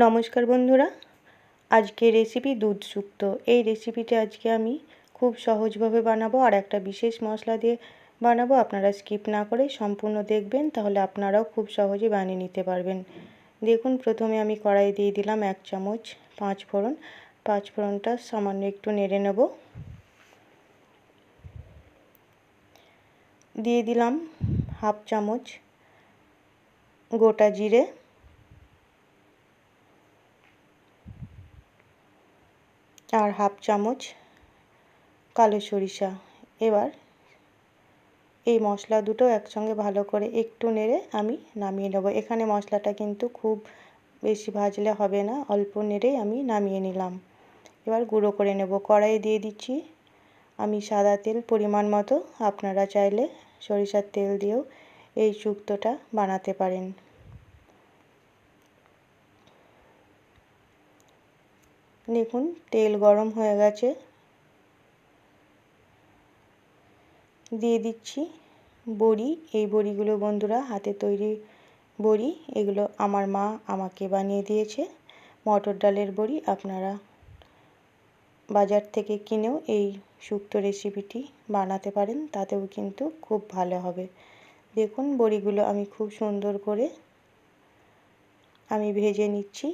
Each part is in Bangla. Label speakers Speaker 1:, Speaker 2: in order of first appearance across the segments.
Speaker 1: নমস্কার বন্ধুরা, আজকে রেসিপি দুধ শুক্তো। এই রেসিপিটা আজকে আমি খুব সহজভাবে বানাবো আর একটা বিশেষ মশলা দিয়ে বানাবো। আপনারা স্কিপ না করে সম্পূর্ণ দেখবেন, তাহলে আপনারাও খুব সহজে বানিয়ে নিতে পারবেন। দেখুন, প্রথমে আমি কড়াই দিয়ে দিলাম 1 চামচ পাঁচফোড়ন। পাঁচফোড়নটা সামান্য একটু নেড়ে নেব। দিয়ে দিলাম হাফ চামচ গোটা জিরে, আর হাফ চামচ কালো সরিষা। এবার এই মশলা দুটো একসঙ্গে ভালো করে একটু নেড়ে আমি নামিয়ে নেব। এখানে মশলাটা কিন্তু খুব বেশি ভাজলে হবে না, অল্প নেড়েই আমি নামিয়ে নিলাম। এবার গুঁড়ো করে নেব। কড়াইয়ে দিয়ে দিচ্ছি আমি সাদা তেল পরিমাণ মতো। আপনারা চাইলে সরিষার তেল দিয়েও এই শুক্তোটা বানাতে পারেন। দেখুন, তেল গরম হয়ে গেছে। দিয়ে দিচ্ছি বড়ি। এই বড়িগুলো বন্ধুরা হাতে তৈরি বড়ি, এগুলো আমার মা আমাকে বানিয়ে দিয়েছে। মটর ডালের বড়ি। আপনারা বাজার থেকে কিনেও এই শুক্তো রেসিপিটি বানাতে পারেন, তাতেও কিন্তু খুব ভালো হবে। দেখুন, বড়িগুলো আমি খুব সুন্দর করে ভেজে নিচ্ছি।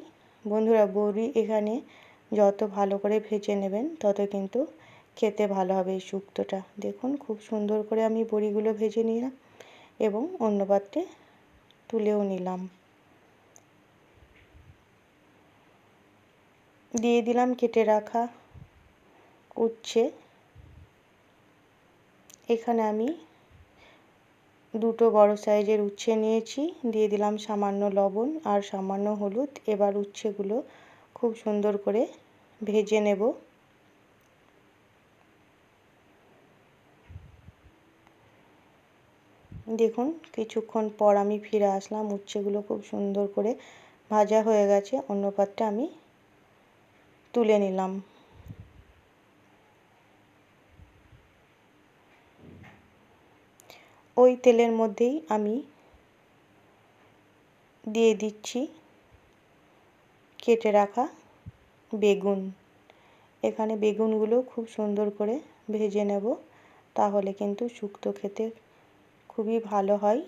Speaker 1: বন্ধুরা, বড়ি এখানে যত ভালো করে ভেজে নেবেন তত কিন্তু খেতে ভালো হবে এই শুক্তোটা। দেখুন, খুব সুন্দর করে আমি বড়িগুলো ভেজে নিলাম এবং অন্য পাত্রে তুলেও নিলাম। দিয়ে দিলাম কেটে রাখা উচ্ছে। এখানে আমি দুটো বড় সাইজের উচ্ছে নিয়েছি। দিয়ে দিলাম সামান্য লবণ আর সামান্য হলুদ। এবার উচ্ছেগুলো খুব সুন্দর করে ভেজে নেব। দেখুন, কিছুক্ষণ পর আমি ফিরে আসলাম। উচ্ছেগুলো খুব সুন্দর করে ভাজা হয়ে গেছে। অন্য পাত্রে আমি তুলে নিলাম। ওই তেলের মধ্যেই আমি দিয়ে দিচ্ছি কেটে রাখা বেগুন। এখানে বেগুনগুলো খুব সুন্দর করে ভেজে নেব, তাহলে কিন্তু শুক্তো খেতে খুবই ভালো হয়।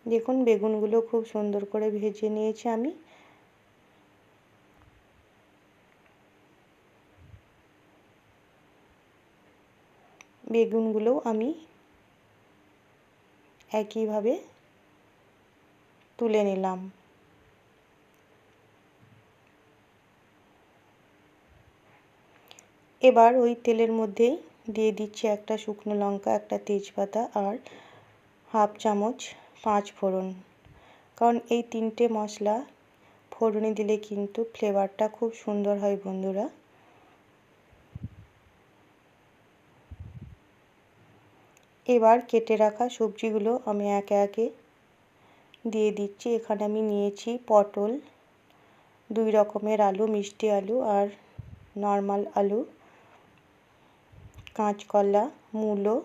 Speaker 1: দেখুন, বেগুনগুলো খুব সুন্দর করে ভেজে নিয়েছি আমি। বেগুনগুলো আমি একইভাবে তুলে নিলাম। এবার ওই তেলের মধ্যেই দিয়ে দিচ্ছি একটা শুকনো লঙ্কা, একটা তেজপাতা আর হাফ চামচ পাঁচফোড়ন। কারণ এই তিনটে মশলা ফোড়নে দিলে কিন্তু ফ্লেভারটা খুব সুন্দর হয় বন্ধুরা। এবার কেটে রাখা সবজিগুলো আমি একে একে দিয়ে দিচ্ছি। এখানে আমি নিয়েছি পটল, 2 রকমের আলু, মিষ্টি আলু আর নর্মাল আলু, কাঁচকলা, মূলো।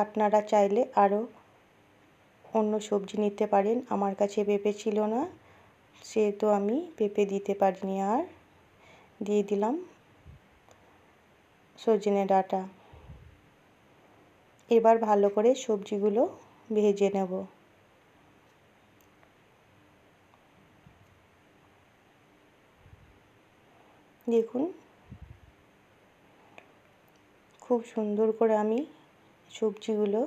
Speaker 1: আপনারা চাইলে আরও অন্য সবজি নিতে পারেন। আমার কাছে পেঁপে ছিল না, সেহেতু আমি পেঁপে দিতে পারিনি। আর দিয়ে দিলাম সজনে ডাঁটা। এবার ভালো করে সবজিগুলো ভেজে নেব। দেখুন, খুব সুন্দর করে সবজিগুলো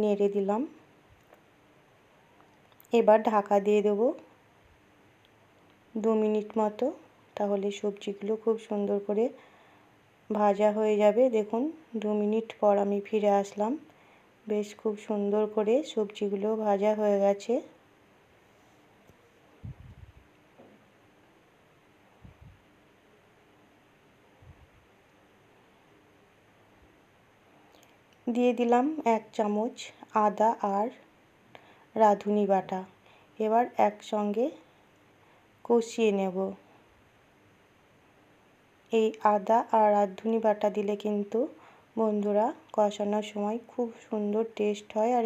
Speaker 1: নেড়ে দিলাম। এবার ঢাকা দিয়ে দেব 2 মিনিট মতো, তাহলে সবজিগুলো খুব সুন্দর করে ভাজা হয়ে যাবে। দেখুন, 2 মিনিট পর আমি ফিরে আসলাম। বেশ খুব সুন্দর করে সবজিগুলো ভাজা হয়ে গেছে। দিয়ে দিলাম 1 চামচ আদা আর রাঁধুনি বাটা। এবার একসঙ্গে কষিয়ে নেব। এই আদা আর রাঁধুনি বাটা দিলে কিন্তু বন্ধুরা কষানোর সময় খুব সুন্দর টেস্ট হয় আর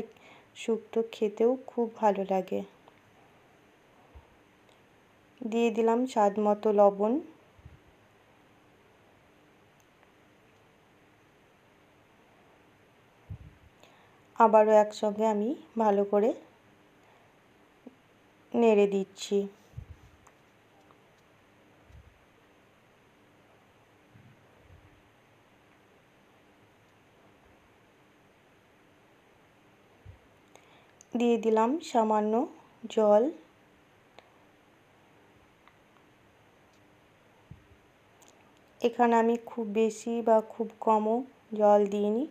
Speaker 1: শুক্তো খেতেও খুব ভালো লাগে। দিয়ে দিলাম স্বাদ মতো লবণ। আবারও একসঙ্গে আমি ভালো করে নেড়ে দিচ্ছি। দিয়ে দিলাম সামান্য জল। এখানে আমি খুব বেশি বা খুব কমও জল দিইনি,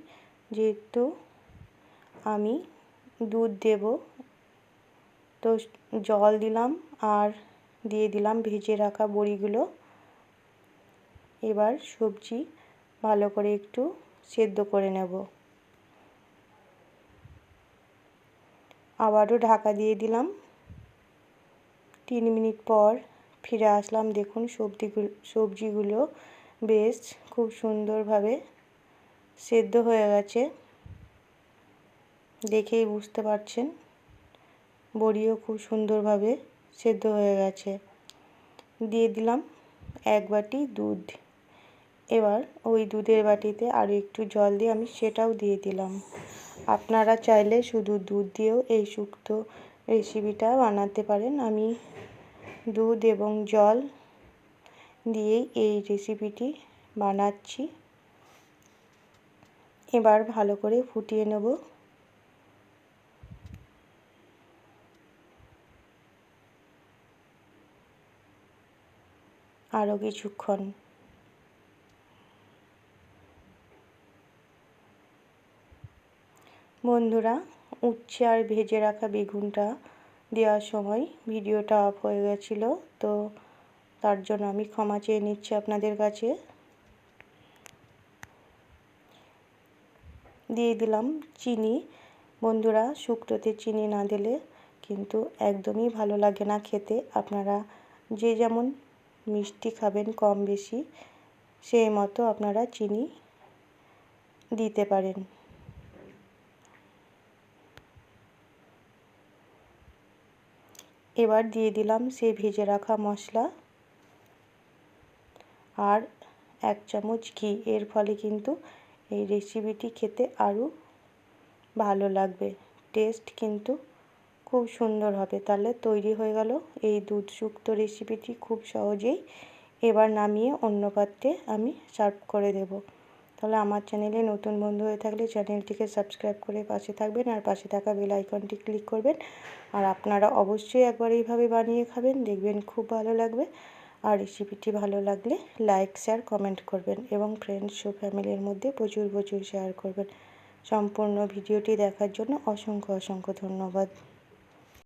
Speaker 1: যেহেতু আমি দুধ দেব, তো জল দিলাম আর দিয়ে দিলাম ভেজে রাখা বড়িগুলো। এবার সবজি ভালো করে একটু সেদ্ধ করে নেব। আবারও ঢাকা দিয়ে দিলাম। 3 মিনিট পর ফিরে আসলাম। দেখুন সবজিগুলো বেশ খুব সুন্দরভাবে সেদ্ধ হয়ে গেছে, দেখেই বুঝতে পারছেন। বড়িও খুব সুন্দরভাবে সেদ্ধ হয়ে গেছে। দিয়ে দিলাম 1 বাটি দুধ। এবার ওই দুধের বাটিতে আরও একটু জল দিয়ে আমি সেটাও দিয়ে দিলাম। আপনারা চাইলে শুধু দুধ দিয়েও এই শুক্তো রেসিপিটা বানাতে পারেন। আমি দুধ এবং জল দিয়েই এই রেসিপিটি বানাচ্ছি। এবার ভালো করে ফুটিয়ে নেব। আরও কিছুক্ষণ। বন্ধুরা, উচ্ছে আর ভেজে রাখা বেগুনটা দেওয়ার সময় ভিডিওটা অফ হয়ে গেছিলো, তো তার জন্য আমি ক্ষমা চেয়ে নিচ্ছি আপনাদের কাছে। দিয়ে দিলাম চিনি। বন্ধুরা, শুক্তোতে চিনি না দিলে কিন্তু একদমই ভালো লাগে না খেতে। আপনারা যে যেমন মিষ্টি খাবেন কম বেশি সেই মতো আপনারা চিনি দিতে পারেন। এবার দিয়ে দিলাম সেই ভেজে রাখা মশলা আর 1 চামচ ঘি। এর ফলে কিন্তু এই রেসিপিটি খেতে আরও ভালো লাগবে, টেস্ট কিন্তু খুব সুন্দর হবে। তাহলে তৈরি হয়ে গেল এই দুধ শুক্তো রেসিপিটি খুব সহজেই। এবার নামিয়ে অন্য পাত্রে আমি সার্ভ করে দেব। তাহলে আমার চ্যানেলে নতুন বন্ধু হয়ে থাকলে চ্যানেলটিকে সাবস্ক্রাইব করে পাশে থাকবেন আর পাশে থাকা বেল আইকনটি ক্লিক করবেন। আর আপনারা অবশ্যই একবার এইভাবে বানিয়ে খাবেন, দেখবেন খুব ভালো লাগবে। আর রেসিপিটি ভালো লাগলে লাইক শেয়ার কমেন্ট করবেন এবং ফ্রেন্ডস ও ফ্যামিলির মধ্যে প্রচুর শেয়ার করবেন। সম্পূর্ণ ভিডিওটি দেখার জন্য অসংখ্য ধন্যবাদ।